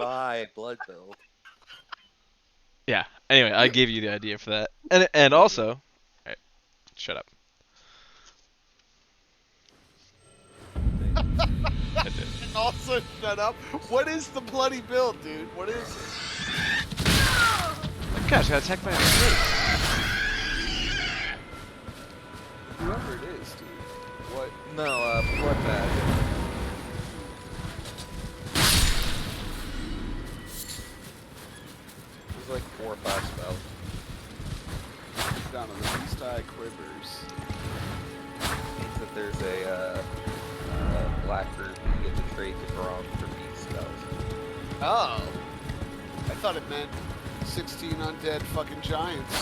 my blood build. Yeah. Anyway, I gave you the idea for that, and also, all right, shut up. I did. Also, shut up. What is the bloody build, dude? What is it? Oh, gosh, I got attacked by a snake. Whoever it is, dude. What? No, blood magic. There's like 4 or 5 spells. Down on the Beast Eye Quivers. Means that there's a black group you get to trade to Grom for beast spells. Oh. I thought it meant 16 undead fucking giants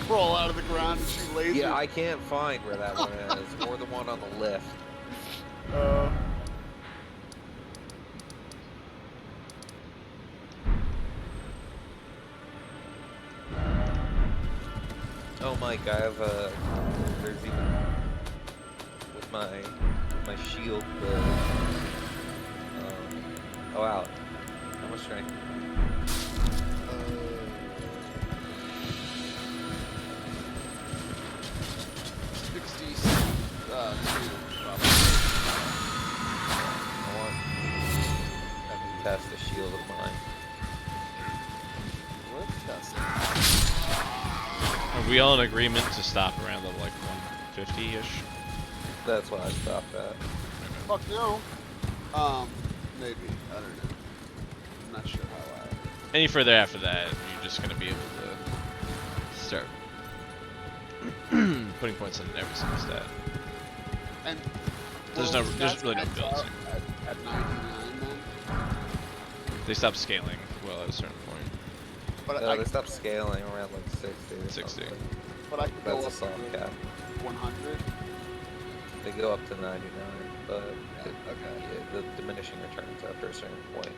crawl out of the ground and shoot lasers. Yeah, I can't find where that one is, or the one on the left. Oh, Mike, I have there's even with my shield build. Oh wow, how much strength? 62, probably. I want to test the shield of mine. Let's test it. Are we all in agreement to stop around level like 150-ish? That's what I stopped at. Fuck no. Maybe. I don't know. I'm not sure how Any further after that, you're just gonna be able to start putting points in every single stat. And There's really no builds. At 99 then? They stopped scaling well at a certain point. But No, they stopped scaling around like 60 or 60. something. But I could go That's a up soft to cap. 100. They go up to 99, but Okay. the diminishing returns after a certain point.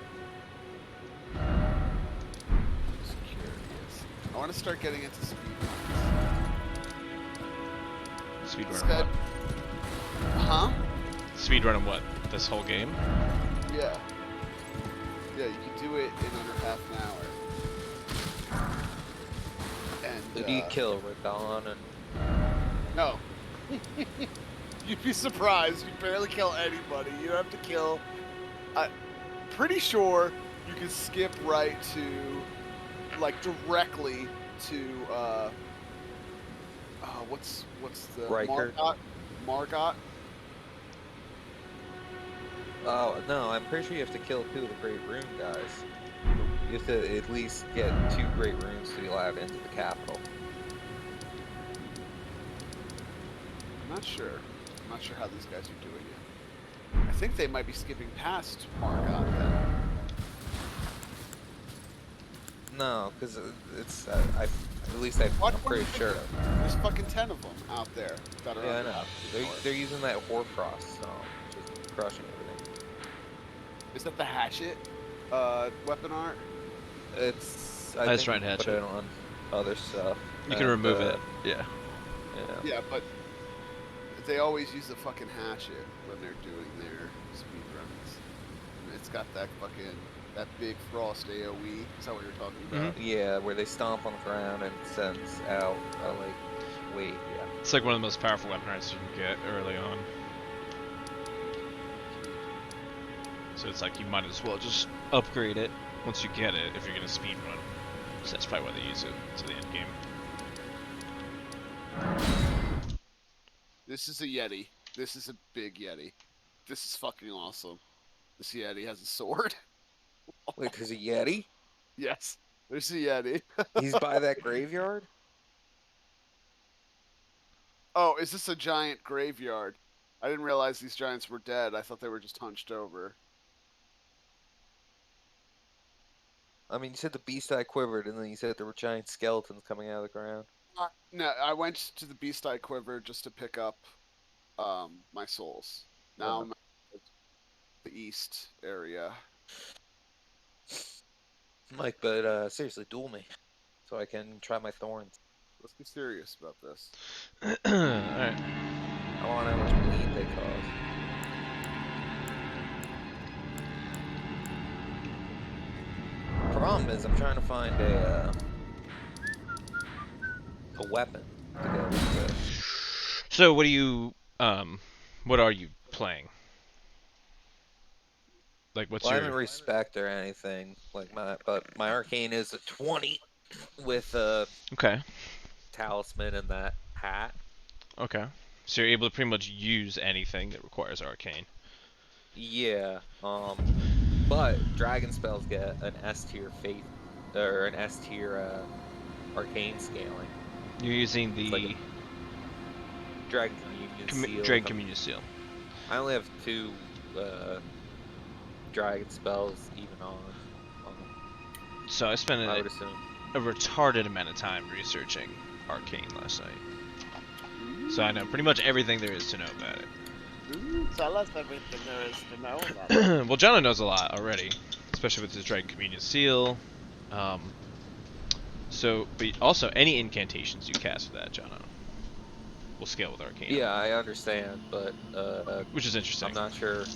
Just curious. I want to start getting into speedruns. Speedrun Instead. what? Huh? Speedrun what? This whole game? Yeah. Yeah, you can do it in under half an hour. And Who do you kill, Radon and... no. You'd be surprised. You barely kill anybody. You have to kill. Pretty sure you can skip right to, like, directly to. What's the Riker? Margot. Oh, no, I'm pretty sure you have to kill 2 of the Great Rune guys. You have to at least get 2 Great Runes to be allowed into the capital. I'm not sure. I'm not sure how these guys are doing it. I think they might be skipping past Margot then. No, because it's, at least I'm pretty sure. There's fucking 10 of them out there that are Yeah, I under know. half the hour. They're using that Hoarfrost stone, just crushing everything. Is that the hatchet weapon art? It's... That's I think right, you put hatchet. it on other stuff. You can remove it. Yeah. Yeah. Yeah, but they always use the fucking hatchet when they're doing their speed runs. And it's got that big frost AoE. Is that what you're talking about? Yeah, where they stomp on the ground and sends out, like, wait, yeah. It's like one of the most powerful weapon arts you can get early on. So it's like you might as well just upgrade it once you get it if you're gonna speed run. So that's probably why they use it to the end game. This is a Yeti. This is a big Yeti. This is fucking awesome. This Yeti has a sword. Wait, there's a Yeti? Yes, there's a Yeti. He's by that graveyard? Oh, is this a giant graveyard? I didn't realize these giants were dead. I thought they were just hunched over. I mean, you said the beast eye quivered, and then you said there were giant skeletons coming out of the ground. No, I went to the Beast Eye Quiver just to pick up my souls. Now I'm at the east area. Mike, but seriously, duel me, so I can try my thorns. Let's be serious about this. Alright. I want how much bleed they cause. Problem is, I'm trying to find a weapon to go with this. So what are you playing? Like, what's Well, I your... haven't respect or anything like but my arcane is a 20 with a Okay, talisman and that hat. okay. So you're able to pretty much use anything that requires arcane. Yeah. But dragon spells get an S tier faith or an S tier arcane scaling. You're using It's like a the dragon communion seal. Dragon If Communion Seal. I only have two dragon spells even on. So I spent I would assume. a retarded amount of time researching arcane last night. So I know pretty much everything there is to know about it. Ooh, tell us everything there is to know about it. Well, Jono knows a lot already, especially with his Dragon Communion Seal. Um, but also any incantations you cast with that, Jono, will scale with arcane, Yeah, I understand, but which is interesting. I'm not sure.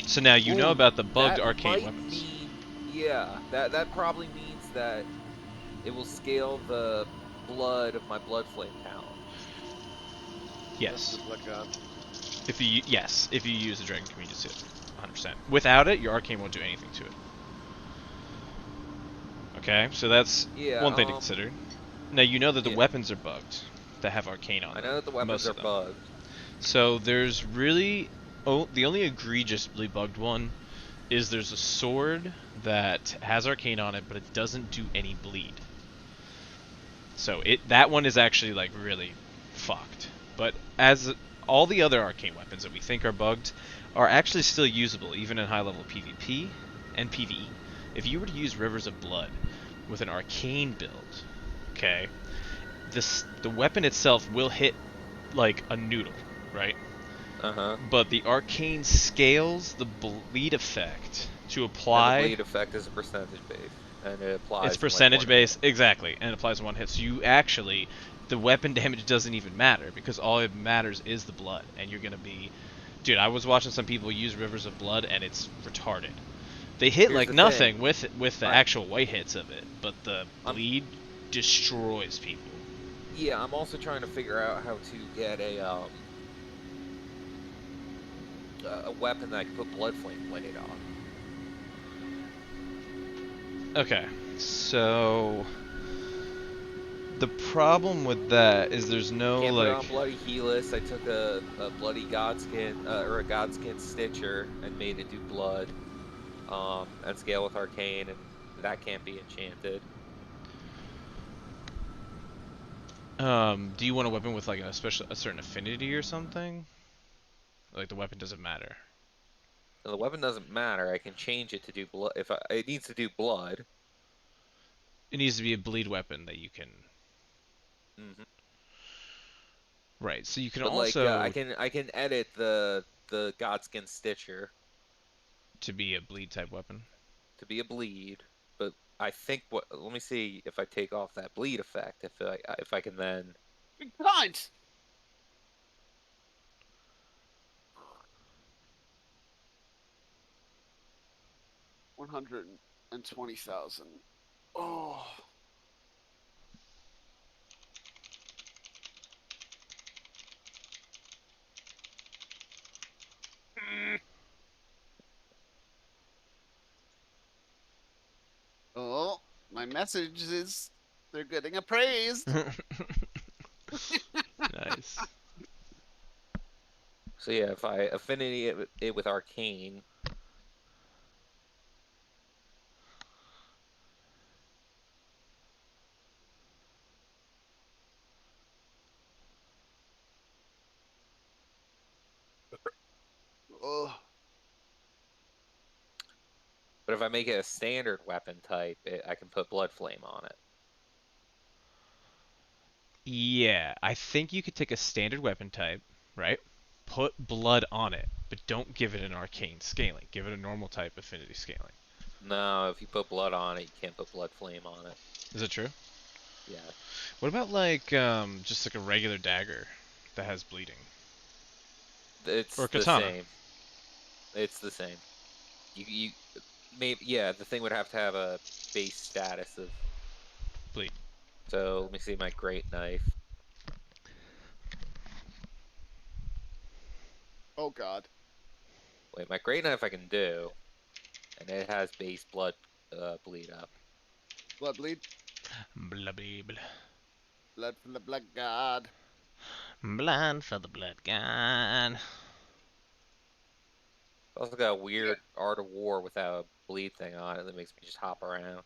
So now you know Ooh, about the bugged that arcane might weapons. mean, yeah, that probably means that it will scale the blood of my blood flame talent. That's Yes. good luck, God. If you use the Dragon Communion Seal, 100%. Without it, your arcane won't do anything to it. Okay, so that's Yeah, one thing to consider. Now you know that the yeah, weapons are bugged that have arcane on I them. know that the weapons Most are of them. bugged. So there's really the only egregiously bugged one is there's a sword that has arcane on it, but it doesn't do any bleed. So that one is actually like really fucked. But as all the other arcane weapons that we think are bugged are actually still usable even in high level PvP and PvE. If you were to use Rivers of Blood with an arcane build, okay, the weapon itself will hit like a noodle, right? Uh-huh. But the arcane scales the bleed effect to And the apply. bleed effect is a percentage base, and it It's applies in like percentage one hit. based, exactly, and it applies in one hit. So you actually, the weapon damage doesn't even matter because all it matters is the blood, and you're gonna be, dude. I was watching some people use Rivers of Blood, and it's retarded. They hit Here's like the nothing thing. with the I, actual white hits of it, but the I'm bleed destroys people. yeah, I'm also trying to figure out how to get a weapon that I can put blood flame blade on. Okay, so the problem with that is there's no Can't put it like. on Bloody Helix. I took a Bloody Godskin or a Godskin Stitcher and made it do blood. And scale with Arcane, and that can't be enchanted. Do you want a weapon with like a certain affinity or something? Like the weapon doesn't matter. Now, the weapon doesn't matter. I can change it to do blood. If it needs to do blood. It needs to be a bleed weapon that you can. Hmm. Right. So you can But like also I can edit the Godskin Stitcher to be a bleed type weapon. to be a bleed. But I think what let me see if I take off that bleed effect. If I can then. Good point. 120,000. Oh. Mm. Oh, my message is they're getting appraised. Nice. So yeah, if I affinity it with Arcane. Oh. But if I make it a standard weapon type, I can put Blood Flame on it. Yeah, I think you could take a standard weapon type, right? Put blood on it, but don't give it an arcane scaling. Give it a normal type affinity scaling. No, if you put blood on it, you can't put Blood Flame on it. Is that true? Yeah, What about like just like a regular dagger that has bleeding? Or it's the katana? same. It's the same. You maybe yeah, the thing would have to have a base status of. Bleed. So let me see my great knife. Oh God. Wait, my great knife I can do, and it has base blood bleed up. Blood bleed. Blah, blah, blah. Blood from the blood god. Blood for the blood god. Also got a Yeah. weird Art of War without a bleed thing on it that makes me just hop around.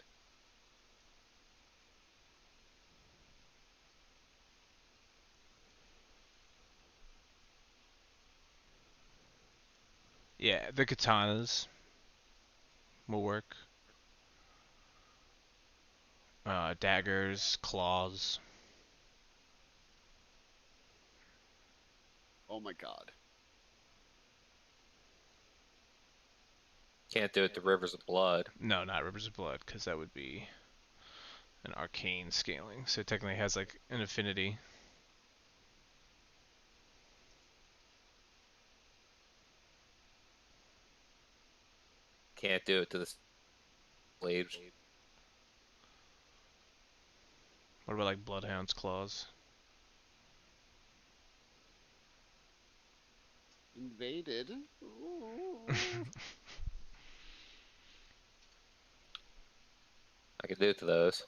Yeah, the katanas will work. Daggers, claws. Oh my God. Can't do it to Rivers of Blood. No, not Rivers of Blood, because that would be an arcane scaling. So it technically has like an affinity. Can't do it to the slaves. What about like Bloodhound's claws? Invaded. Ooh. I can do it to those.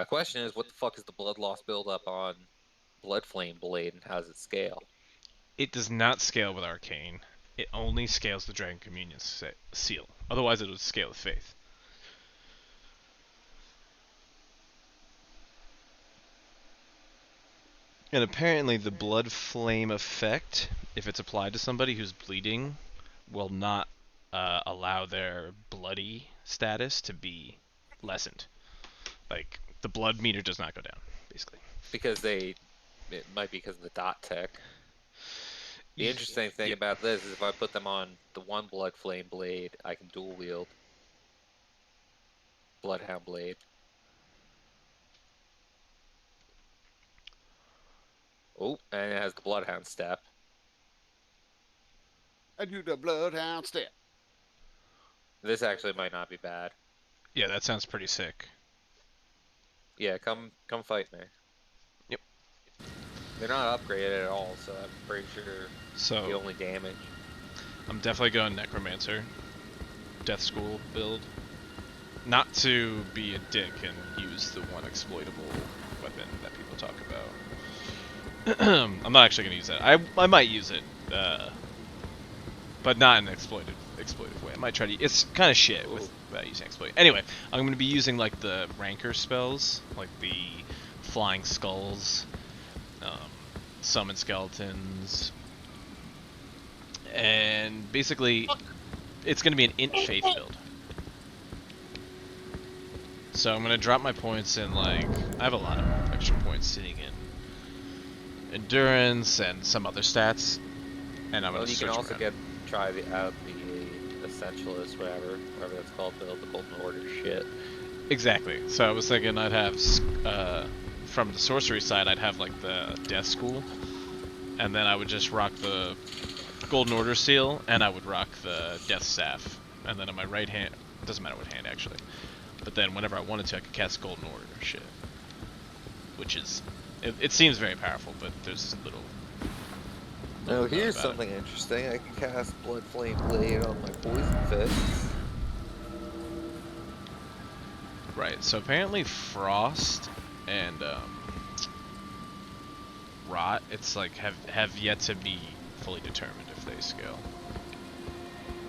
Question is, what the fuck is the blood loss buildup on Blood Flame Blade, and how does it scale? It does not scale with arcane. It only scales the Dragon Communion seal. Otherwise, it would scale with Faith. And apparently, the blood flame effect, if it's applied to somebody who's bleeding, will not allow their bloody status to be lessened. Like, the blood meter does not go down, basically. Because it might be because of the dot tick. The interesting thing Yep. about this is if I put them on the one Blood Flame Blade, I can dual wield Bloodhound Blade. Oh, and it has the Bloodhound Step. I do the bloodhound step. This actually might not be bad. Yeah, that sounds pretty sick. Yeah, come fight me. Yep. They're not upgraded at all, so I'm pretty sure So, the only damage. I'm definitely going Necromancer. Death School build. Not to be a dick and use the one exploitable weapon that people talk about. I'm not actually going to use that. I might use it, but not in an exploitive way. I might try to. It's kind of shit without using exploit. Anyway, I'm going to be using like the ranker spells, like the flying skulls, summon skeletons, and basically it's going to be an int faith build. So I'm going to drop my points in, like, I have a lot of extra points sitting in endurance and some other stats, and I'm going to You switch can also around. try out the Essentialist, whatever that's called, the Golden Order shit. Exactly. So I was thinking I'd have, from the sorcery side, I'd have, like, the Death School, and then I would just rock the Golden Order seal, and I would rock the Death Staff. And then on my right hand, it doesn't matter what hand, actually. But then whenever I wanted to, I could cast Golden Order shit. Which is... It seems very powerful, but there's little... Oh, here's about something interesting. I can cast Blood Flame Blade on my Poison Fists. Right, so apparently Frost and Rot, it's like, have yet to be fully determined if they scale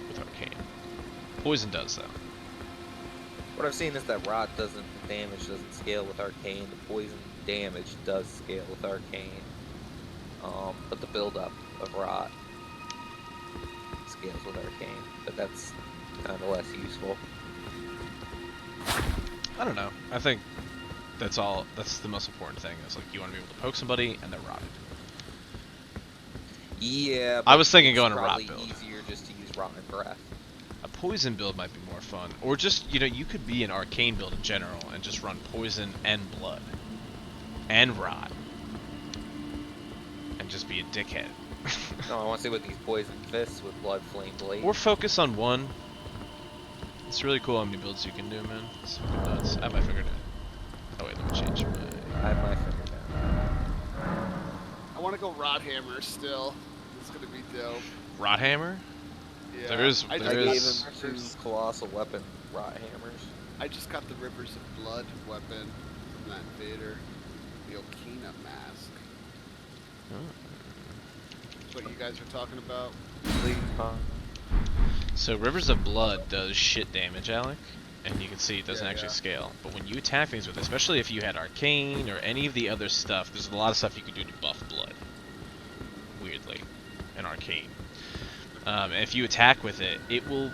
with Arcane. Poison does, though. What I've seen is that damage doesn't scale with Arcane. The poison damage does scale with Arcane. But the buildup of Rot scales with Arcane. But that's kind of less useful. I don't know. I think that's all. That's the most important thing. Is like you want to be able to poke somebody and they're rotted. Yeah, I was thinking it's going a Rot probably build. easier just to use Rotten Breath. A poison build might be more fun, or just you could be an arcane build in general and just run poison and blood and rot just be a dickhead. No, I want to see what these poison fists with blood flame blade. Or focus on one. It's really cool how many builds you can do, man. It's fucking nuts. I have my finger down. Oh wait, let me change my... I have my finger down. I want to go Rod Hammer still. It's gonna be dope. Rot Hammer? Yeah. There is- I, there I I gave is- him 2 colossal weapon rot hammers. I just got the Rivers of Blood weapon from that Vader, the Okina mask. What you guys are talking about? Please, So Rivers of Blood does shit damage, Alec, and you can see it doesn't Yeah, actually yeah. scale. But when you attack things with it, especially if you had Arcane or any of the other stuff, there's a lot of stuff you can do to buff Blood. Weirdly, and Arcane. And if you attack with it, it will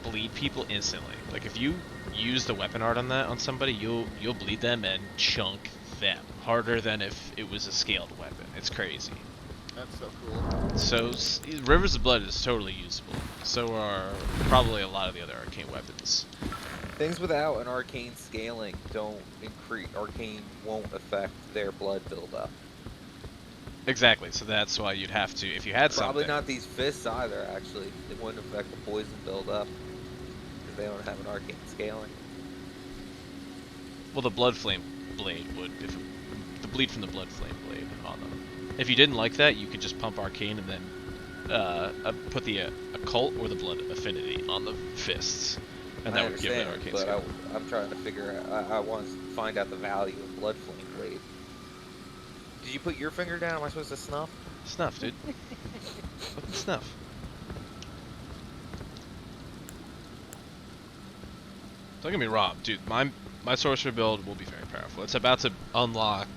bleed people instantly. Like if you use the weapon art on that on somebody, you'll bleed them and chunk them harder than if it was a scaled weapon. It's crazy. That's so cool. So Rivers of Blood is totally usable. So are probably a lot of the other arcane weapons. things without an arcane scaling don't increase. Arcane won't affect their blood buildup. Exactly. So that's why you'd have to, if you had Probably something. not these fists either. Actually, it wouldn't affect the poison buildup because they don't have an arcane scaling. Well, the Blood Flame blade would, if the bleed from the Blood Flame blade on them. If you didn't like that, you could just pump Arcane and then put the Occult or the Blood Affinity on the fists, and that would give it Arcane but scale. I'm trying to figure out. I want to find out the value of blood flame blade. Did you put your finger down? Am I supposed to snuff? Snuff, dude. Fucking snuff. Don't get me wrong, dude. My sorcerer build will be very powerful. It's about to unlock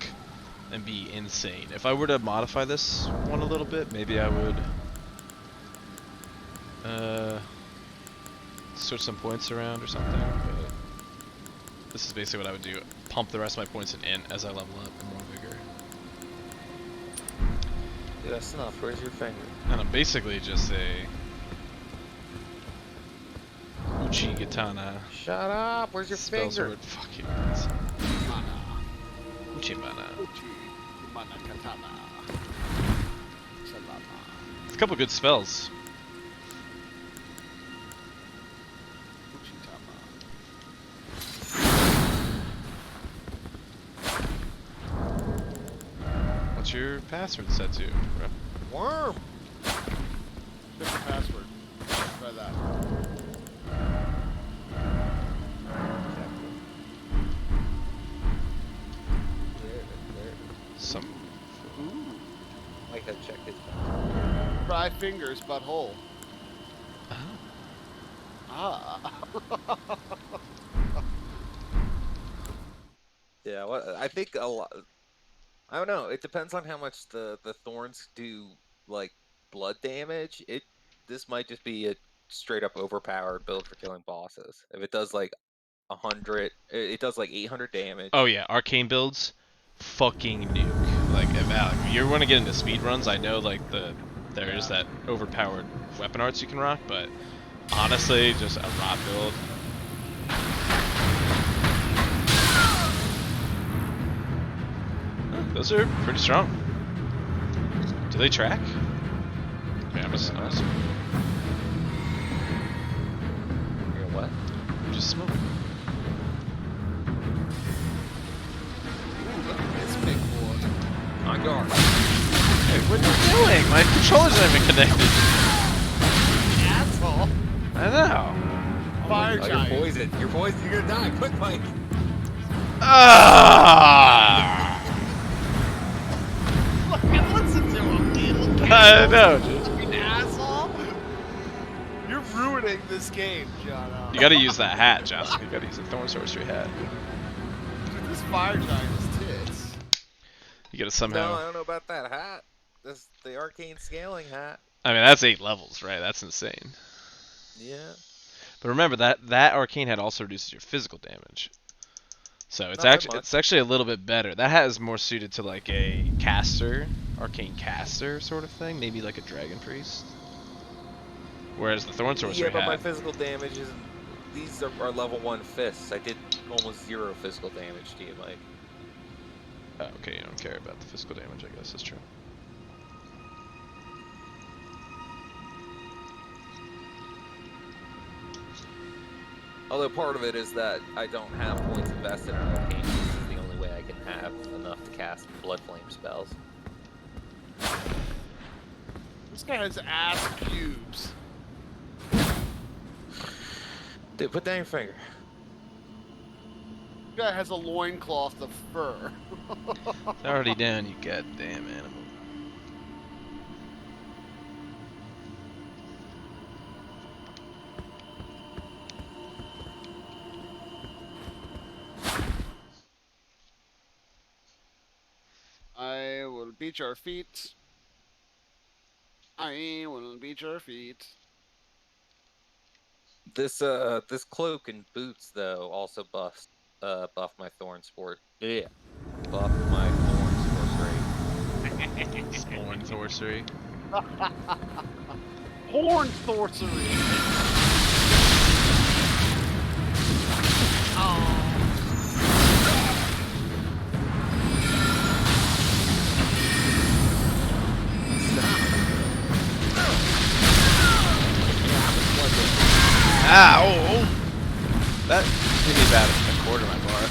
and be insane. If I were to modify this one a little bit, maybe I would switch some points around or something. But this is basically what I would do. Pump the rest of my points in int as I level up and more vigor. Dude, I snuff. Where's your finger? And I'm basically just a Uchi Katana Shut up. Where's your spell finger? sword. Fuck you. Mana. Uchi Mana. Uchi. Mana Katana. Salama. It's a couple good spells. Uchitama. What's your password set to, bro? Worm. Different password. Try that. Some. Ooh. Mike had checked his. Try fingers, but hole. Oh. Ah. Yeah. What I think a lot. I don't know. It depends on how much the thorns do, like blood damage. This might just be a straight up overpowered build for killing bosses. If it does like 100, it does like 800 damage. Oh yeah, arcane builds, fucking nuke. Like if Alec, you want to get into speed runs, I know like there is that overpowered weapon arts you can rock, but honestly, just a rot build. Those are pretty strong. Do they track? Yeah, I'm just You're what? smoking. Ooh, look at this big boy. On guard. Hey, what are you doing? My controllers aren't even connected. Asshole. I know. Fire Oh, you're giant. poisoned. You're poisoned. You're gonna die. Quick, Mike. Ah! Look, listen to him, dude. Look I at know, him. dude. Fucking asshole. You're ruining this game, John. You gotta use that hat, Johnson. You gotta use the Thorn Sorcery hat. Dude, this fire giant is tits. You gotta No, somehow. I don't know about that hat. This the arcane scaling hat. I mean, that's 8 levels, right? That's insane. Yeah. But remember that arcane hat also reduces your physical damage. So it's Not by actually much. a little bit better. That hat is more suited to like a caster, arcane caster sort of thing, maybe like a dragon priest. Whereas the Thorn Sorcery Yeah, but my hat, physical damage is. These are level 1 fists. I did almost 0 physical damage to you, Mike. oh, okay, you don't care about the physical damage. I guess that's true. Although part of it is that I don't have points invested in arcane. This is the only way I can have enough to cast blood flame spells. This guy has ass pubes. Dude, put down your finger. This guy has a loincloth of fur. It's already down, you goddamn animal. I will beat your feet. I will beat your feet. This cloak and boots though also buff my thorn sport. Yeah. Buff my thorn sorcery. Thorn sorcery. Horn sorcery. Oh. Ah, oh. That hit me about a quarter of my bar.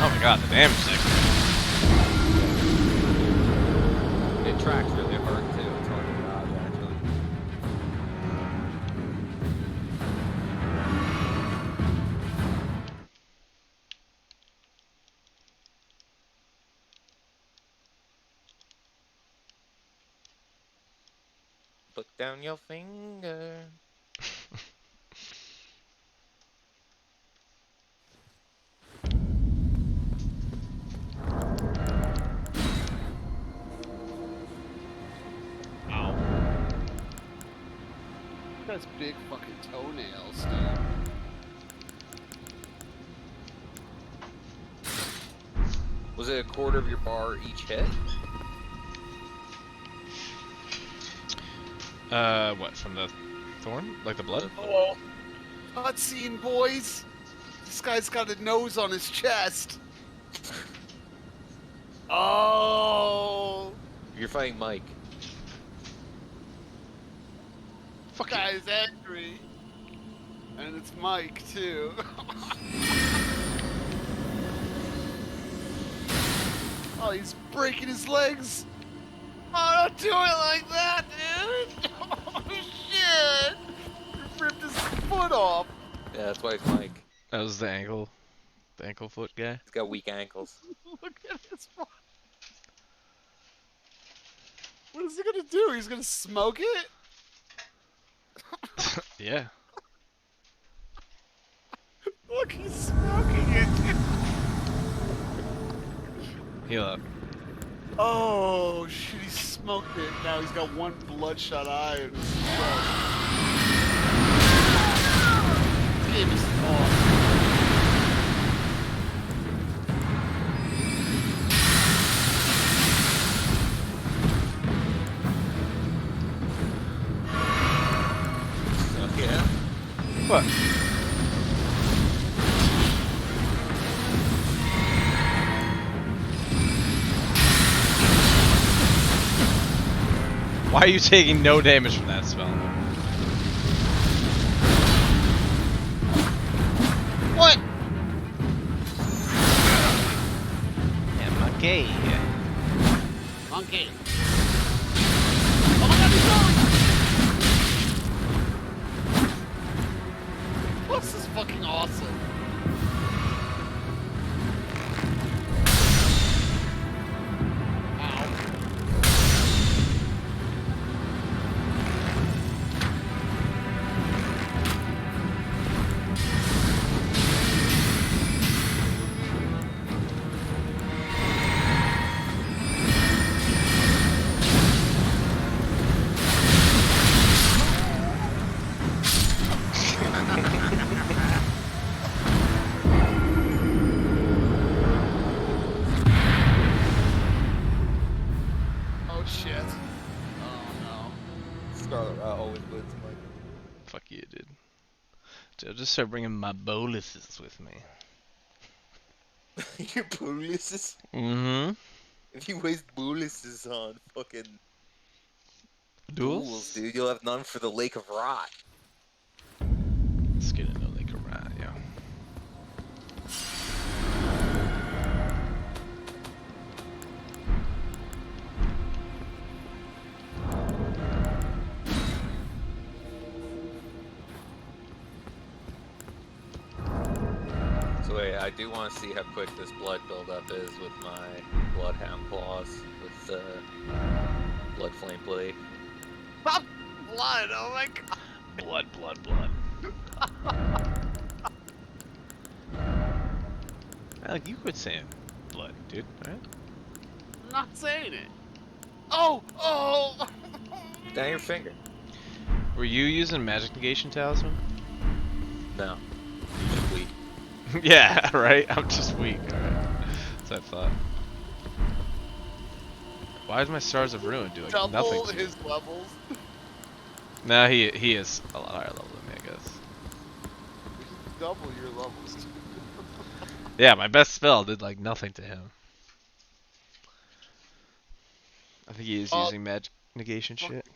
Oh my god, the damage there. It tracks really hard too. It's hard to dodge actually. Put down your finger. Ow. That's big fucking toenails, dude. Was it a quarter of your bar each hit? What, from the thorn? Like the blood? Oh, cutscene, boys. This guy's got a nose on his chest. Oh, You're fighting Mike. Fuck you. guy's angry. And it's Mike, too. Oh, he's breaking his legs. Oh, don't do it like that, dude. Oh, shit. You ripped his foot off. Yeah, that's why it's Mike. That was the ankle foot guy. He's got weak ankles. Look at his foot. What is he gonna do? He's gonna smoke it? Yeah. Look, he's smoking it. Heal up. Oh, shit, he smoked it. Now he's got one bloodshot eye in his throat. This game is awesome. Oh, yeah? What? Why are you taking no damage from that spell? What? Okay. Monkey. Oh my god, he's going! This is fucking awesome. Ow. Oh shit. Oh no. Scarlet Rat always wins, Mike. Fuck you, dude. I'll just start bringing my boluses with me. Your boluses? Mm-hmm. If you waste boluses on fucking Duels? duels, dude, you'll have none for the Lake of Rot. Let's get into Lake of Rot. I do want to see how quick this blood buildup is with my bloodhound claws with the blood flame blade. Stop blood! Oh my god! Blood, blood, blood. Like, you quit saying blood, dude. All right. I'm not saying it. Oh! Oh! Down your finger. Were you using magic negation talisman? No. You just weak. Yeah, right. I'm just weak. All right. That's what I thought. Why does my Stars of Ruin do like Double nothing to his levels. Nah, he is a lot higher level than me, I guess. Double your levels. Yeah, my best spell did like nothing to him. I think he is using magic negation shit.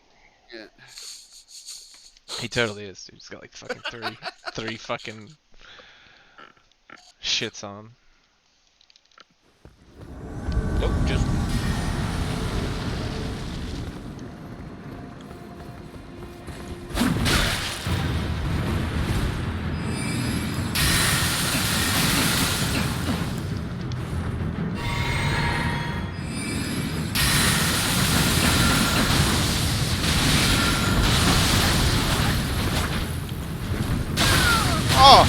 Yeah. He totally is, dude. He's got like fucking three fucking shits on him. Nope, just. Oh!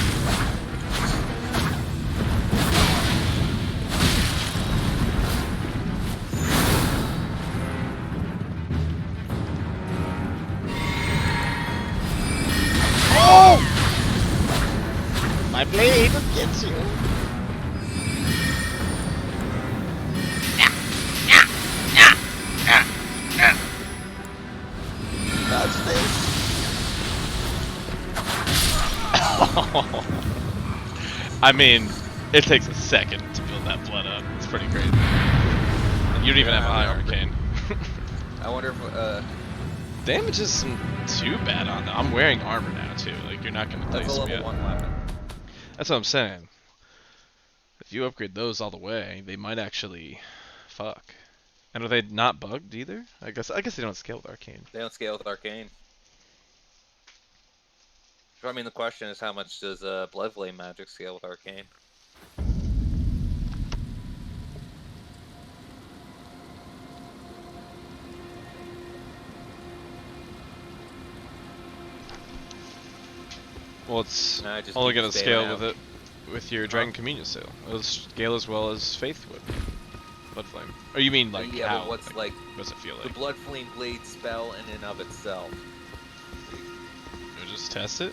Oh! My blade gets you. That's this. I mean, it takes a second to build that blood up. It's pretty crazy. And you don't even have a high arcane. I wonder if Damage isn't too bad on them. I'm wearing armor now too. Like you're not gonna that's place a me level up. 1 weapon. That's what I'm saying. If you upgrade those all the way, they might actually fuck. And are they not bugged either? I guess they don't scale with arcane. They don't scale with arcane. So, I mean, the question is how much does blood flame magic scale with arcane? Well, it's Nah, I just only keep gonna staying scale out. with it with your Dragon Communion sale. It'll scale as well as Faith would. Blood flame. Or you mean like Yeah, how? but what's like what does it feel the like? blood flame blade spell in and of itself? You just test it.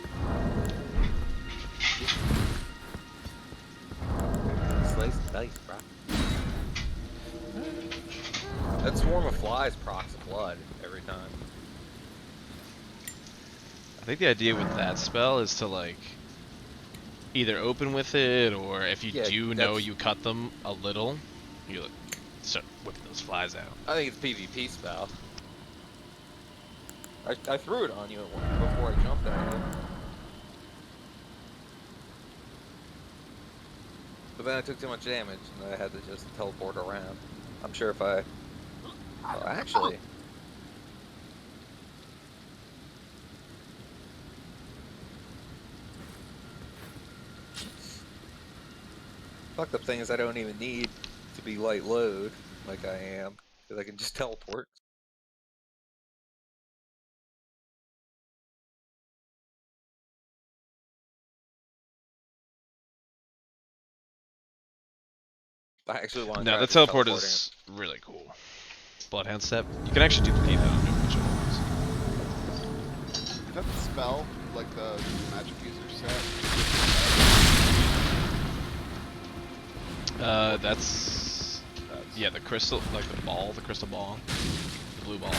Slice and dice, bro. That swarm of flies procs blood every time. I think the idea with that spell is to like either open with it, or if you Yeah, do know that's- you cut them a little, you like, start whipping those flies out. I think it's PvP spell. I threw it on you before I jumped at you. But then I took too much damage and I had to just teleport around. I'm sure if I... Oh, actually... Fucked up thing is I don't even need to be light load like I am, because I can just teleport. I actually want to No, try the this teleport teleporting. is really cool. Bloodhound step. You can actually duplicate that on which ones. Is that the spell? Like the magic user set? That's yeah, the crystal, like the ball, the crystal ball, the blue ball.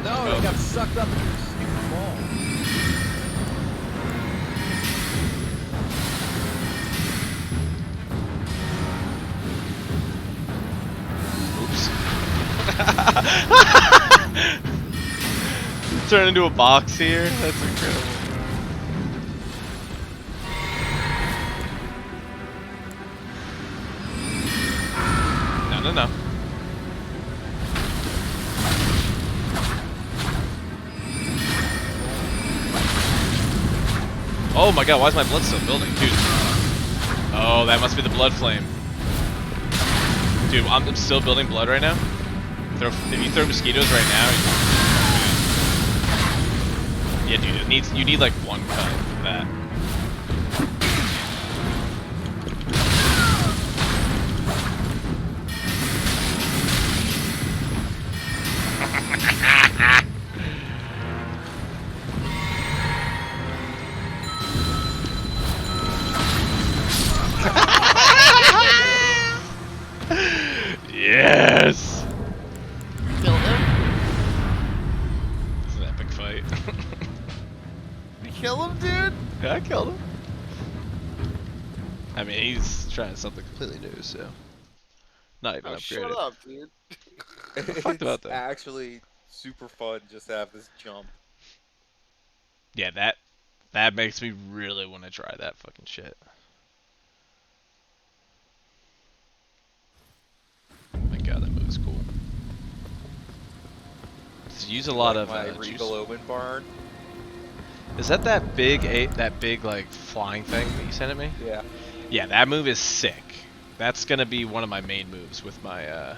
No, it got sucked up into your stupid ball. Oops. Turn into a box here. That's incredible. no. Oh my god, why is my blood still building? Dude. Oh, that must be the blood flame. Dude, I'm still building blood right now. If you throw mosquitoes right now, yeah, dude, you need like one cut for that. Yes! Kill him? It's an epic fight. You kill him, dude? Yeah, I killed him. I mean, he's trying something completely new, so not even Oh, shut upgraded. up, dude. I'm fucked It's about that. actually super fun just to have this jump. Yeah, that makes me really want to try that fucking shit. Oh my god, that move is cool. Just use a lot Like of my juice. Regal Omen barn. Is that that big like flying thing that you sent at me? Yeah. Yeah, that move is sick. That's gonna be one of my main moves with my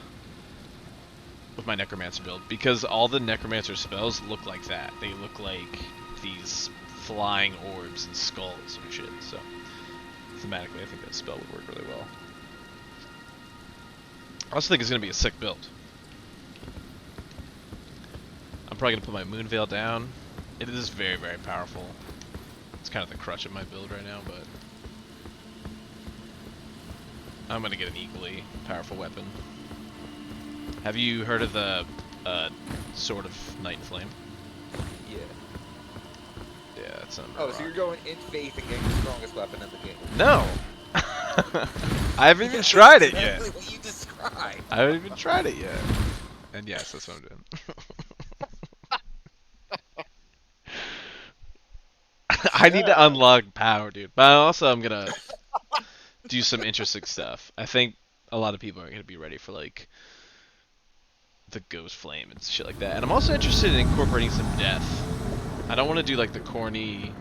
Necromancer build, because all the Necromancer spells look like that. They look like these flying orbs and skulls and shit. So thematically, I think that spell would work really well. I also think it's gonna be a sick build. I'm probably gonna put my Moon Veil down. It is very, very powerful. It's kind of the crutch of my build right now, but I'm gonna get an equally powerful weapon. Have you heard of the Sword of Night and Flame? Yeah. Yeah, that's something. Oh, so you're going in faith and getting the strongest weapon in the game. No! I haven't even tried it yet. Exactly what you described. I haven't even tried it yet. And yes, that's what I'm doing. I need to unlock power, dude. But also, I'm gonna do some interesting stuff. I think a lot of people aren't gonna be ready for like the Ghost Flame and shit like that. And I'm also interested in incorporating some death. I don't want to do like the corny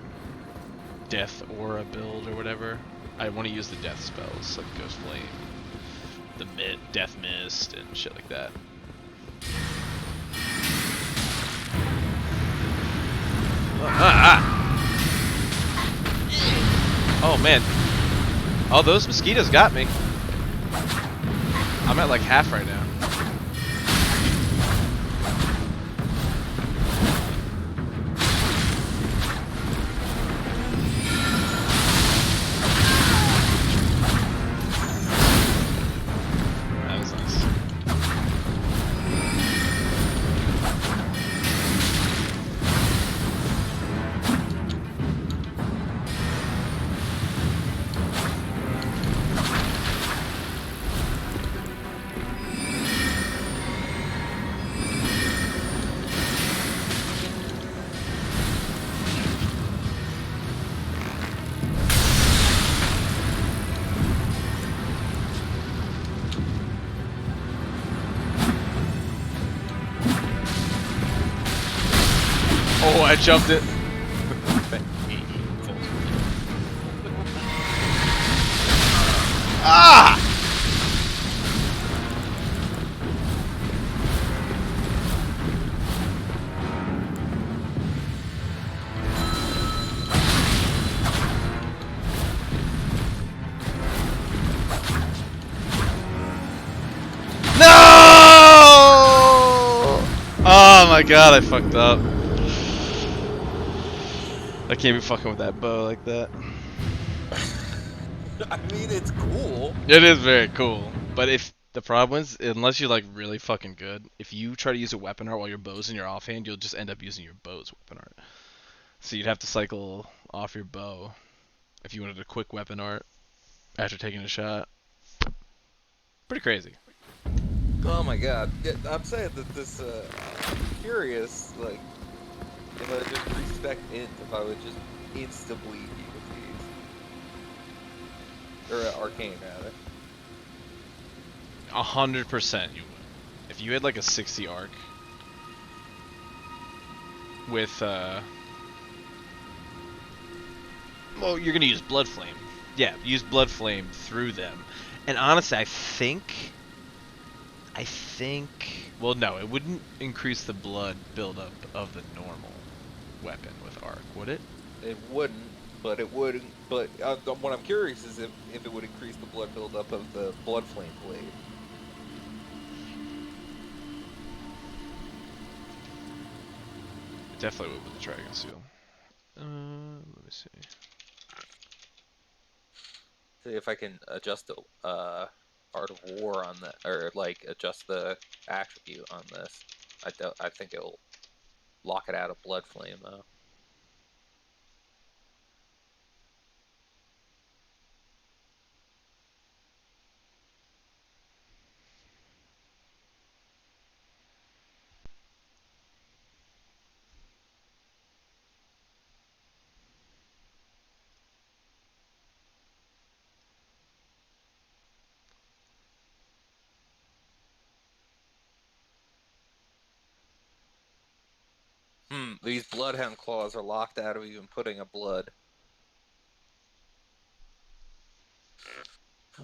death aura build or whatever. I want to use the death spells like Ghost Flame, the Death Mist, and shit like that. Oh man. Oh, those mosquitoes got me. I'm at like half right now. That was nice. Oh, I jumped it. Ah! No! Oh my god, I fucked up. I can't be fucking with that bow like that. I mean, it's cool. It is very cool, but if the problem is, unless you're like really fucking good, if you try to use a weapon art while your bow's in your offhand, you'll just end up using your bow's weapon art. So you'd have to cycle off your bow if you wanted a quick weapon art after taking a shot. Pretty crazy. Oh my god. Yeah, I'm saying that this, I'm curious, like, if I just respec int, if I would just insta-bleed you with these. Or arcane, rather. 100% you would. If you had like a 60 arc with well, you're gonna use Blood Flame. Yeah, use Blood Flame through them. And honestly, well, no, it wouldn't increase the blood buildup of the normal weapon with arc, would it? It wouldn't, but it wouldn't. But what I'm curious is if it would increase the blood buildup of the blood flame blade. It definitely would with the Dragon Seal. Let me see. See if I can adjust the art of war on that, or like adjust the attribute on this. I don't. I think it'll lock it out of blood flame though. These bloodhound claws are locked out of even putting a blood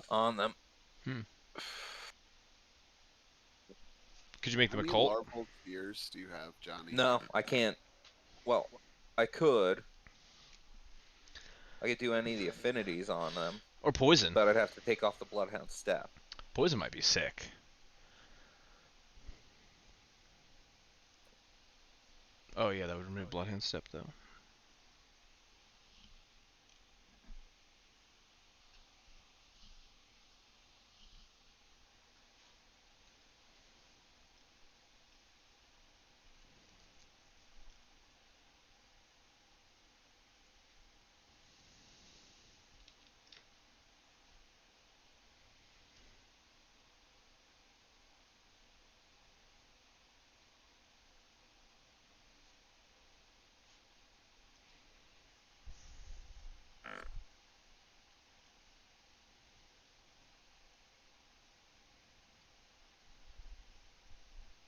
on them. Hmm. Could you make How them a many cult larval spheres do you have, Johnny? No, I can't. Well, I could. I could do any of the affinities on them, or poison? but I'd have to take off the bloodhound step. Poison might be sick. Oh yeah, that would remove Bloodhound Step though.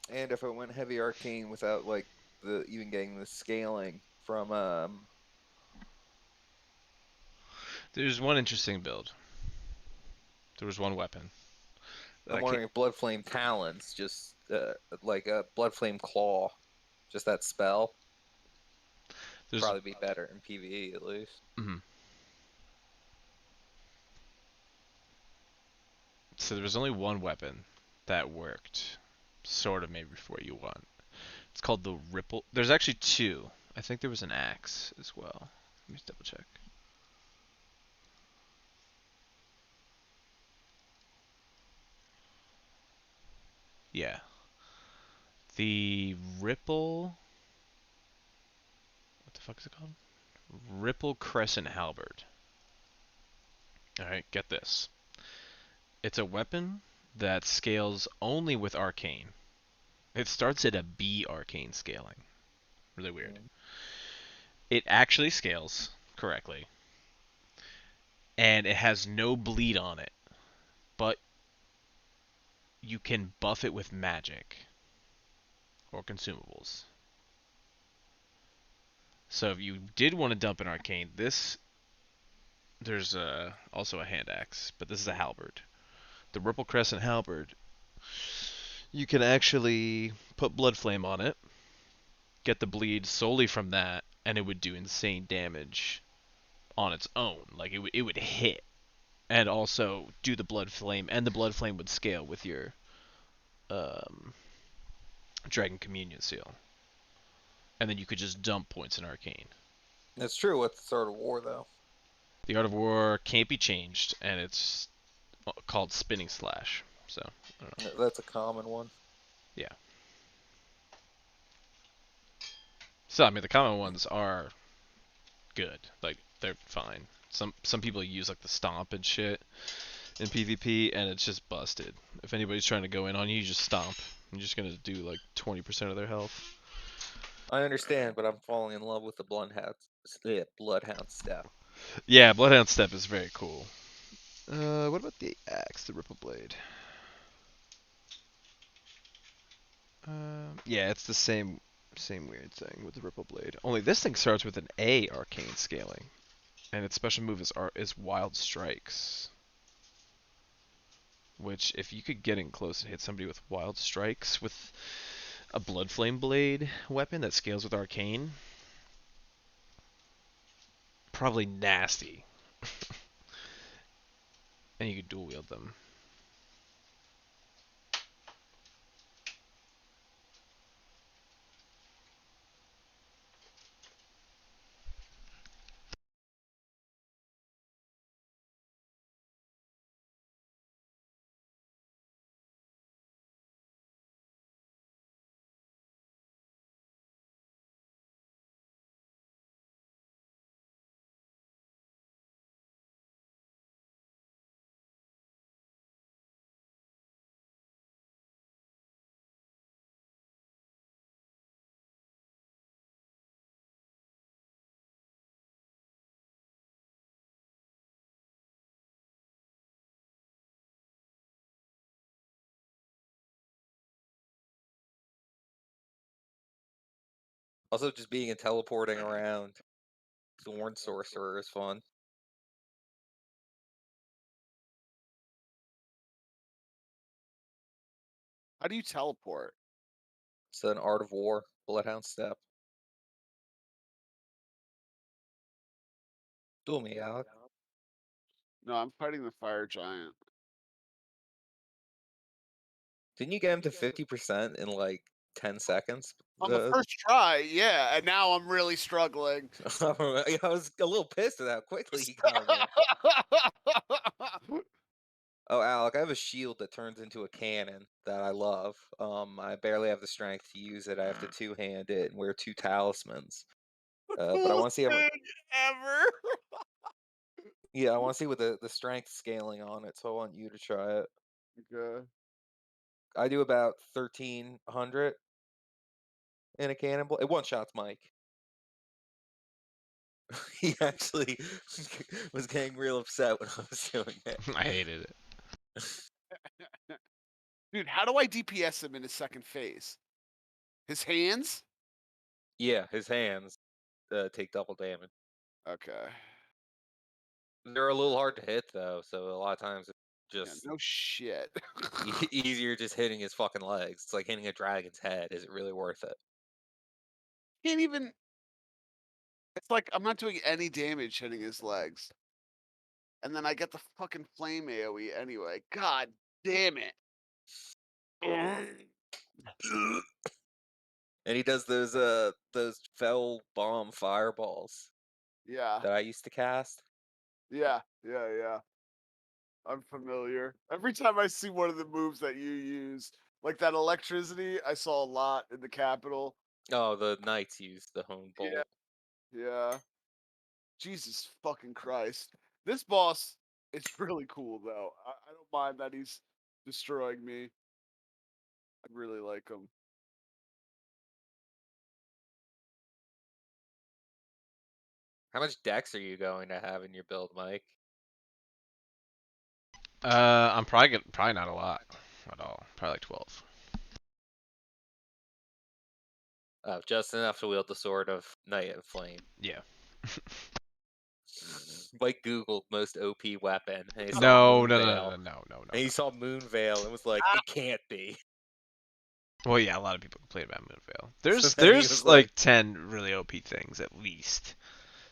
And if I went heavy arcane without like the even getting the scaling from There's one interesting build. There was one weapon that I'm I can't. wondering if blood flame talons just like a blood flame claw, just that spell There's probably be better in PvE at least. mhm. So there was only one weapon that worked, sort of maybe for what you want. It's called the Ripple. There's actually two. I think there was an axe as well. Let me just double check. Yeah, the Ripple. What the fuck is it called? Ripple Crescent Halberd. All right, get this. It's a weapon that scales only with arcane. It starts at a B arcane scaling. Really weird. Mm. It actually scales correctly, and it has no bleed on it, but you can buff it with magic or consumables. So if you did want to dump an arcane, there's also a hand axe, but this is a halberd. The Ripple Crescent halberd, you can actually put blood flame on it, get the bleed solely from that, and it would do insane damage on its own. Like it would hit and also do the blood flame, and the blood flame would scale with your um, Dragon Communion seal, and then you could just dump points in Arcane. That's true with the Sword of War though. The Art of War can't be changed, and it's called Spinning Slash. So I don't know. That's a common one. Yeah. So I mean, the common ones are good. Like they're fine. Some people use like the stomp and shit in PvP, and it's just busted. If anybody's trying to go in on you, you just stomp. You're just gonna do like 20% of their health. I understand, but I'm falling in love with the bloodhound step. Yeah, Bloodhound Step is very cool. What about the axe, the Ripple Blade? Yeah, it's the same weird thing with the Ripple Blade. Only this thing starts with an A arcane scaling, and its special move is Wild Strikes. Which, if you could get in close and hit somebody with Wild Strikes with a Blood Flame Blade weapon that scales with arcane, probably nasty. And you could dual wield them. Also, just being and teleporting around Thorn Sorcerer is fun. How do you teleport? It's an Art of War, Bloodhound Step. Duel me, Alec. No, I'm fighting the fire giant. Didn't you get him to 50% in like 10 seconds? On the The first try, yeah, and now I'm really struggling. I was a little pissed at how quickly he got him there. Oh, Alec, I have a shield that turns into a cannon that I love. I barely have the strength to use it. I have to two-hand it and wear two talismans. But I want to Coolest see how, thing ever. yeah, I want to see what the strength scaling on it. So I want you to try it. Okay. I do about 1300 in a cannonball. It one shots Mike. He actually was getting real upset when I was doing it. I hated it. Dude, how do I DPS him in his second phase? His hands? Yeah, his hands take double damage. Okay. They're a little hard to hit though, so a lot of times it's Yeah, just no shit. easier just hitting his fucking legs. It's like hitting a dragon's head. Is it really worth it? Can't even. It's like I'm not doing any damage hitting his legs. And then I get the fucking flame AoE anyway. God damn it. And he does those fell bomb fireballs Yeah. that I used to cast. Yeah. Yeah. Yeah. I'm familiar. Every time I see one of the moves that you use, like that electricity, I saw a lot in the capital. Oh, the knights use the hone Yeah. bolt. Yeah. Jesus fucking Christ. This boss is really cool though. I don't mind that he's destroying me. I really like him. How much dex are you going to have in your build, Mike? I'm probably not a lot at all. Probably like 12. Oh, just enough to wield the sword of Knight and Flame. Yeah. Mike Googled most OP weapon, and he saw No, no, no, Moonveil, no, no, no, no, and he no. saw Moonveil, and was like, Ah, "It can't be." Well, yeah, a lot of people complain about Moonveil. So There's then he there's was like, like 10 really OP things at least.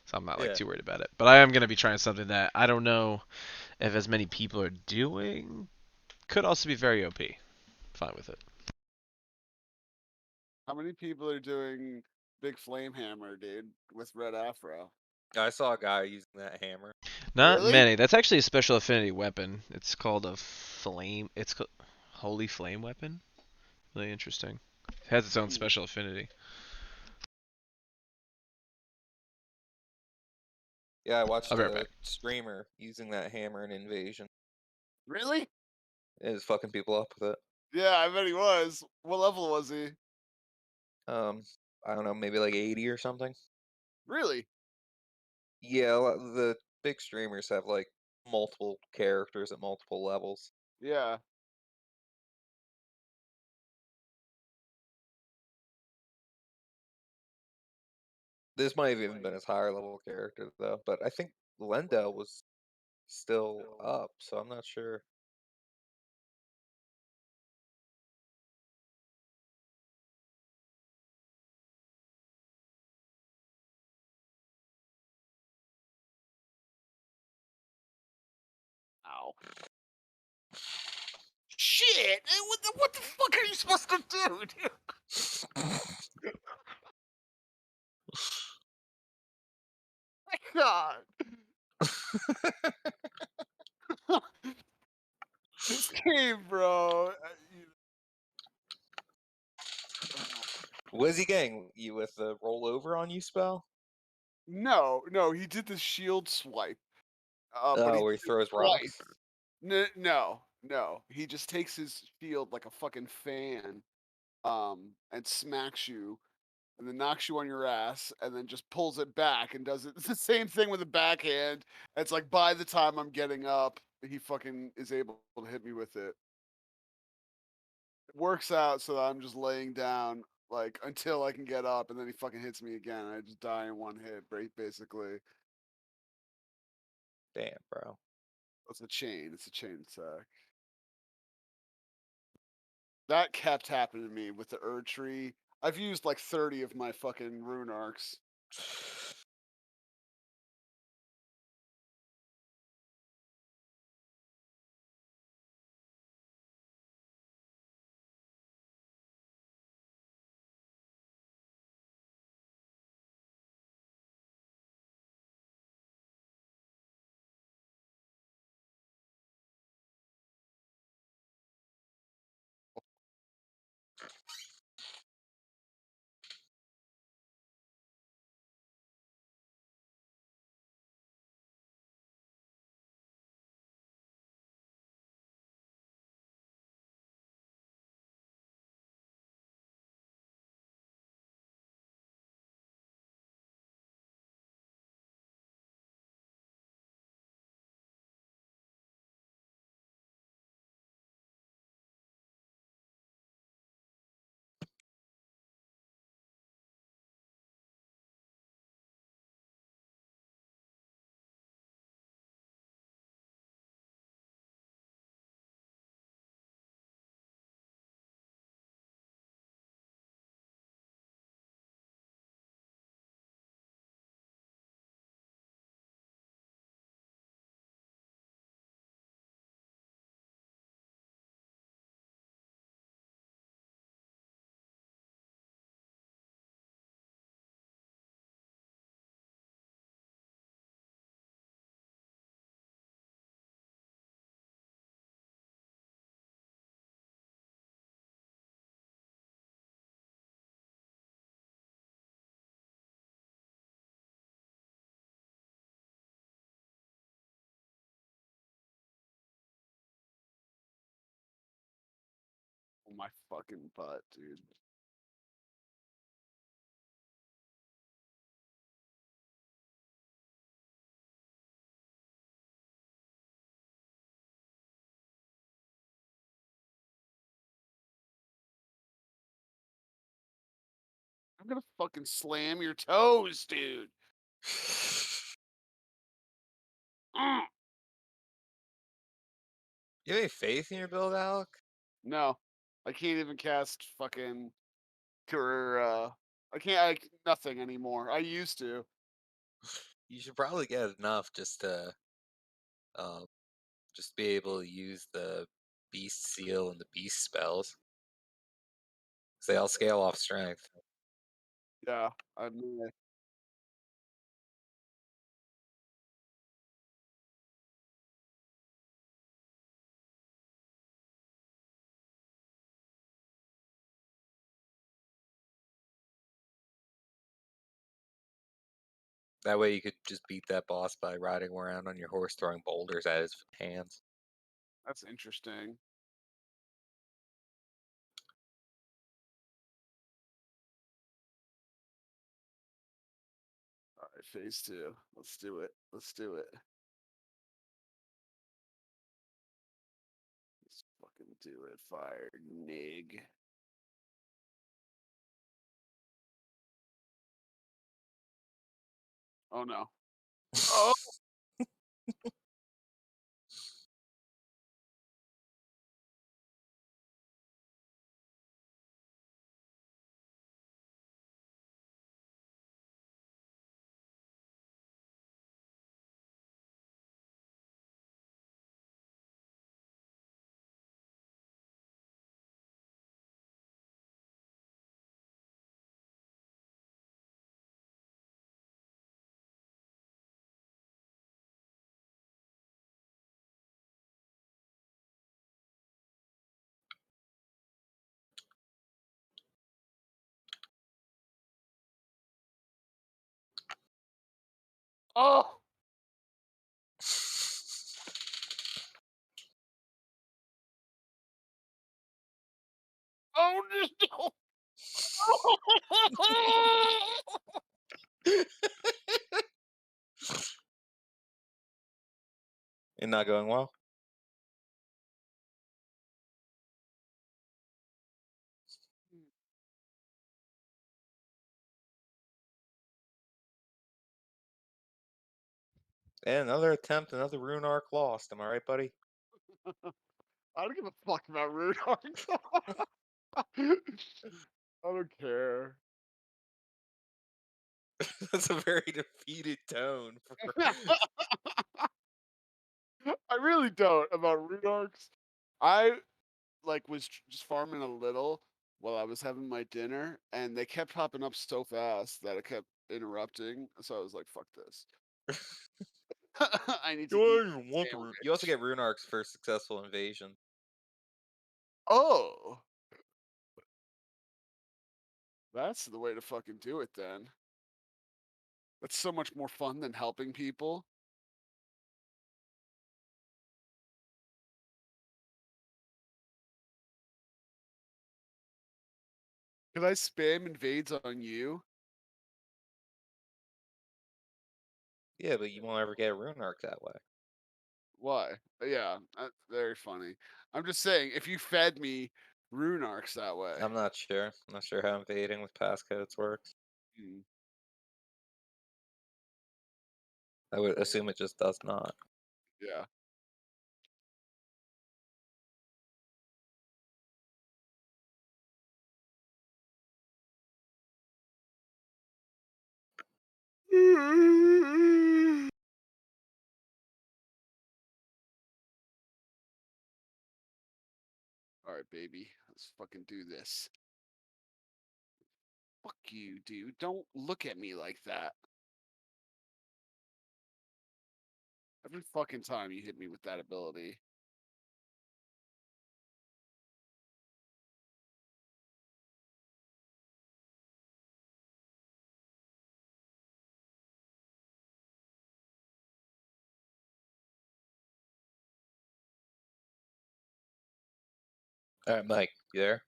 So I'm not like "Yeah." too worried about it. But I am gonna be trying something that I don't know if as many people are doing. Could also be very OP. Fine with it. how many people are doing Big Flame Hammer, dude, with Red Afro? I saw a guy using that hammer. Not Really? many. That's actually a special affinity weapon. It's called a flame. It's called Holy Flame Weapon. Really interesting. It has its own Hmm. special affinity. Yeah, I I'll watched be right a back. streamer using that hammer in Invasion. Really? It was fucking people up with it. Yeah, I bet he was. What level was he? Um, I don't know, maybe like 80 or something. Really? Yeah, the big streamers have like multiple characters at multiple levels. Yeah. This might have even been his higher level character though, but I think Lendell was still up, so I'm not sure. Ow. Shit! What the fuck are you supposed to do, dude? My God. This game, bro. Was he getting you with the rollover on you spell? No, he did the shield swipe. But Oh, he where he did it throws twice. rocks? No. He just takes his shield like a fucking fan, and smacks you, and then knocks you on your ass, and then just pulls it back and does it. It's the same thing with the backhand. It's like by the time I'm getting up, he fucking is able to hit me with it. It works out so that I'm just laying down like until I can get up, and then he fucking hits me again. And I just die in one hit, basically. Damn, bro. It's a chain. It's a chain attack. That kept happening to me with the Erd tree. I've used like 30 of my fucking rune arcs. Oh my fucking butt, dude. I'm gonna fucking slam your toes, dude. Mm. You have any faith in your build, Alec? No, I can't even cast fucking career. I can't. Nothing anymore. I used to. You should probably get enough um, just be able to use the beast seal and the beast spells. 'Cause they all scale off strength. Yeah, I mean, That way you could just beat that boss by riding around on your horse throwing boulders at his hands. that's interesting. All right, phase two. Let's do it. Let's do it. Let's fucking do it. Fire, nig. Oh no. Oh. Oh. Oh no. And not going well. And another attempt, another rune arc lost. Am I right, buddy? I don't give a fuck about rude arcs. I don't care. That's a very defeated tone for. I really don't about rude arcs. I like was just farming a little while I was having my dinner, and they kept popping up so fast that it kept interrupting. So I was like, "Fuck this! I need You to eat don't even a want the rune. You also sandwich." get rune arcs for successful invasion. Oh, that's the way to fucking do it then. That's so much more fun than helping people. Could I spam invades on you? Yeah, but you won't ever get a rune arc that way. Why? Yeah, that's very funny. I'm just saying, if you fed me rune arcs that way. I'm not sure. I'm not sure how invading with passcodes works. Hmm, I would assume it just does not. yeah. All right, baby. Let's fucking do this. Fuck you, dude. Don't look at me like that. Every fucking time you hit me with that ability. All right, Mike, you there?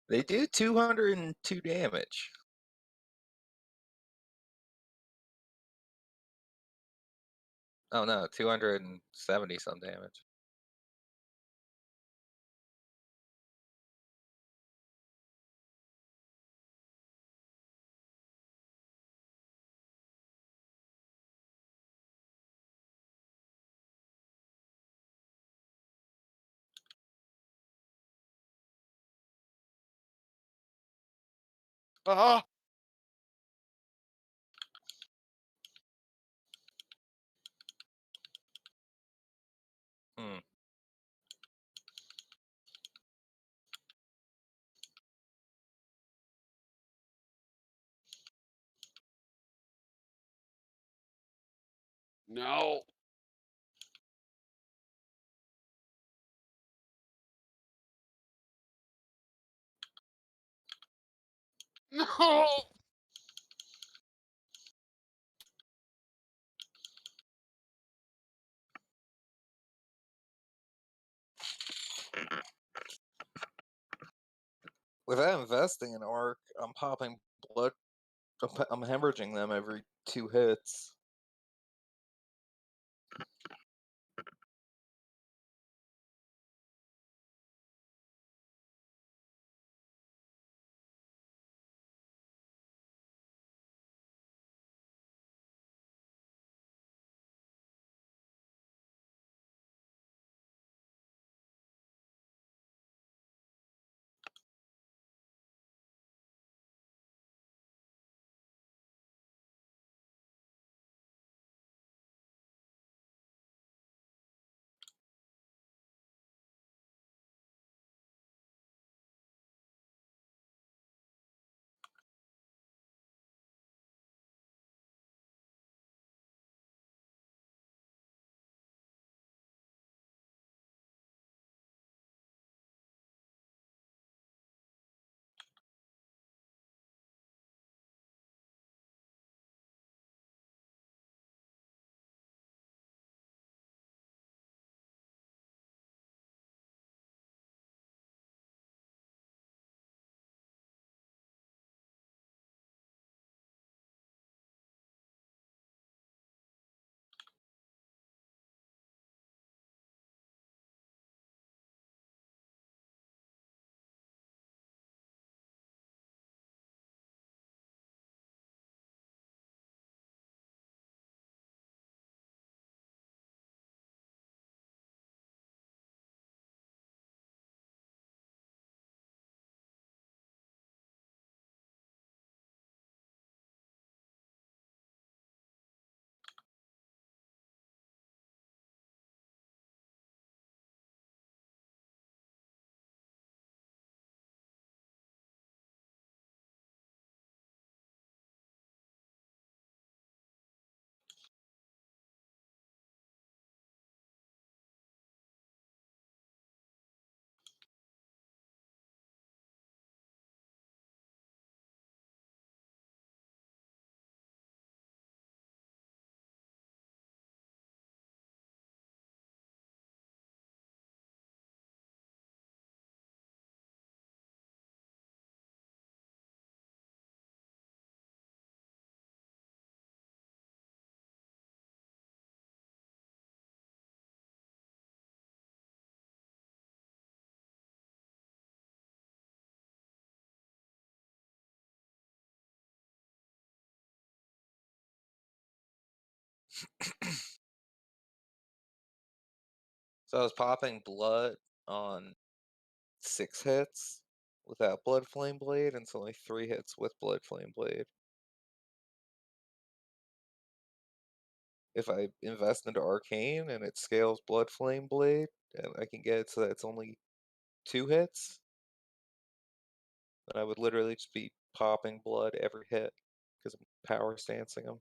They do 202 damage. Oh no, 270 some damage. Ah! Hmm. No. No. Without investing in arc, I'm popping blood. I'm hemorrhaging them every 2 hits. So I was popping blood on 6 hits without Blood Flame Blade, and it's only 3 hits with Blood Flame Blade. If I invest into Arcane and it scales Blood Flame Blade, and I can get it so that it's only 2 hits, then I would literally just be popping blood every hit because I'm power stancing them.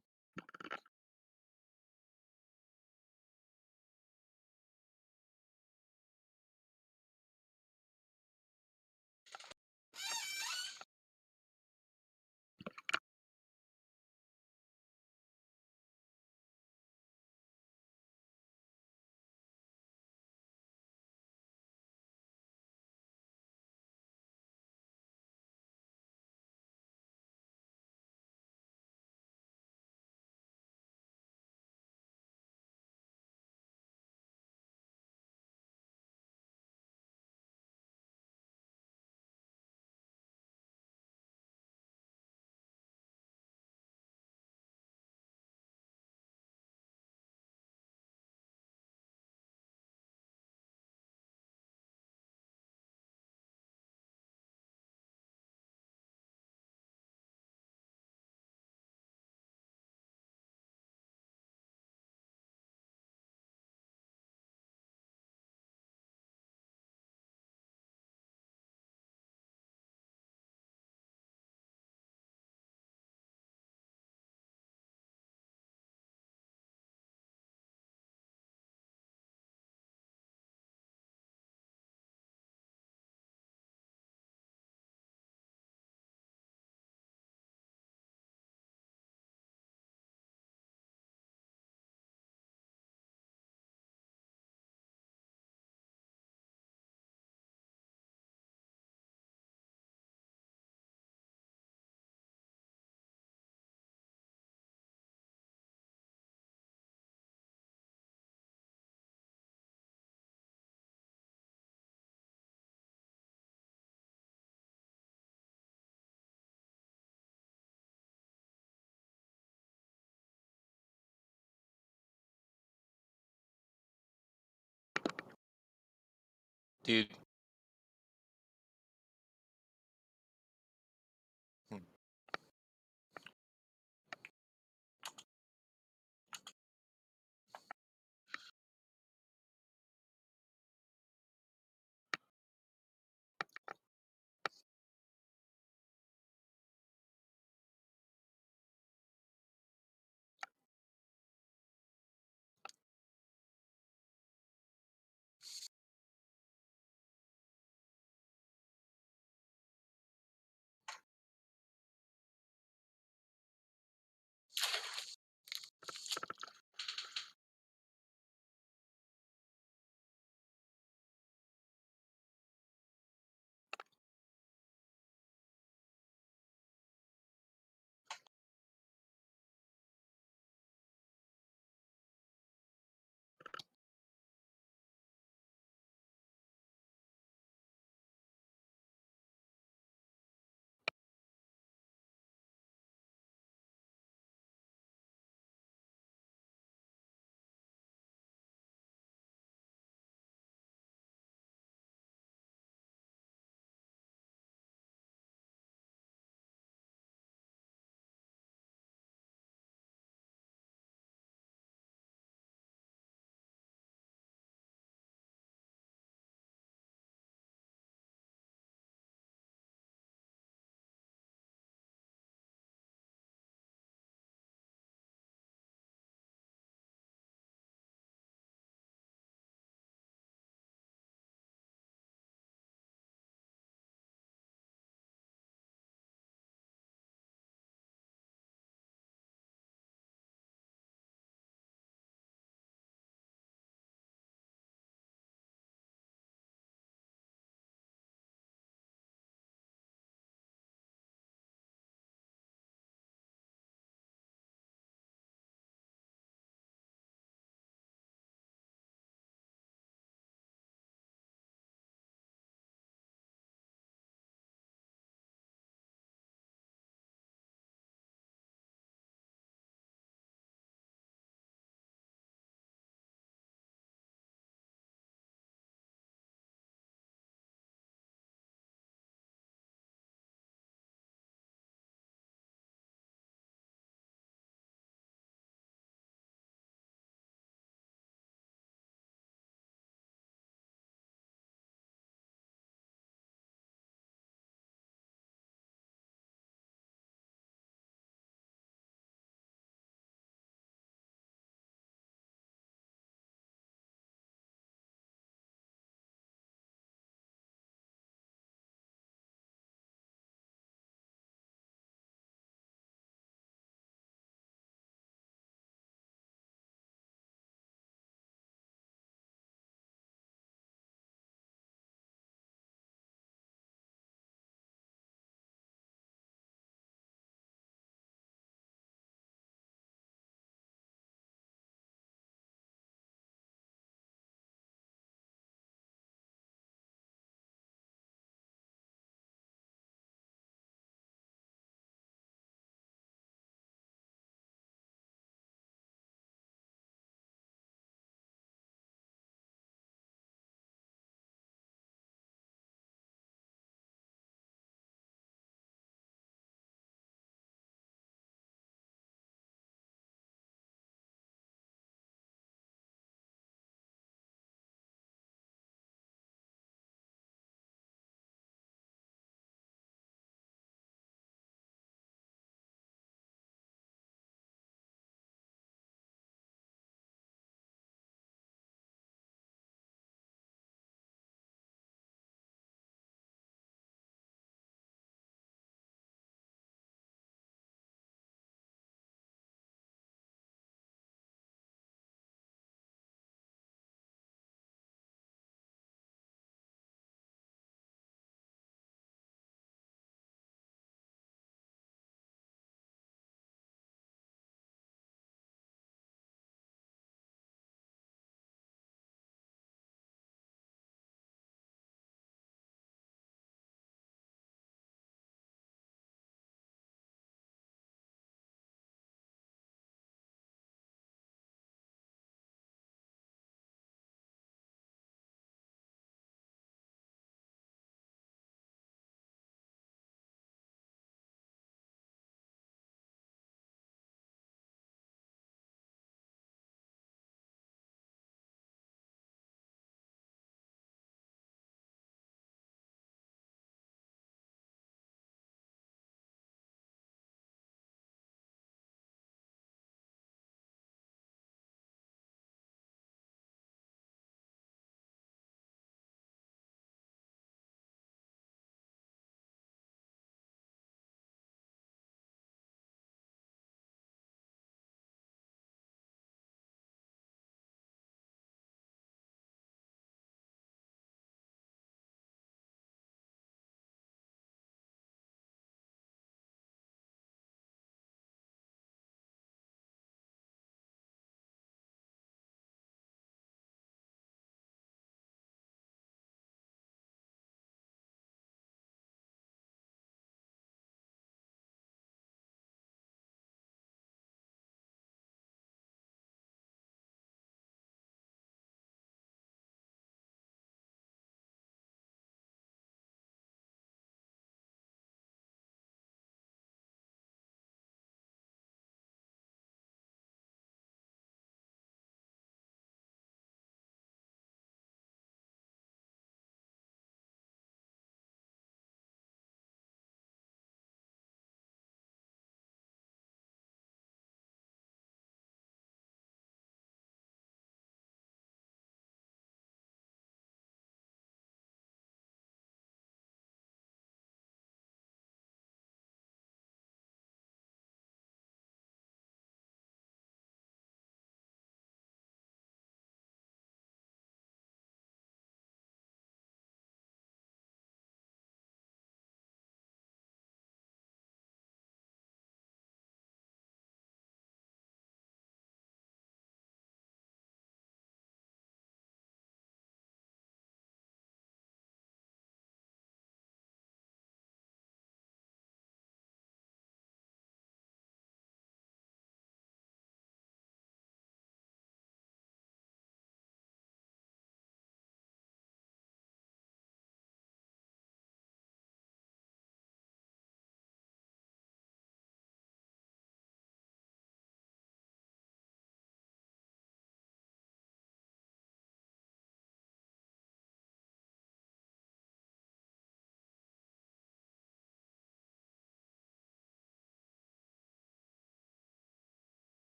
Dude,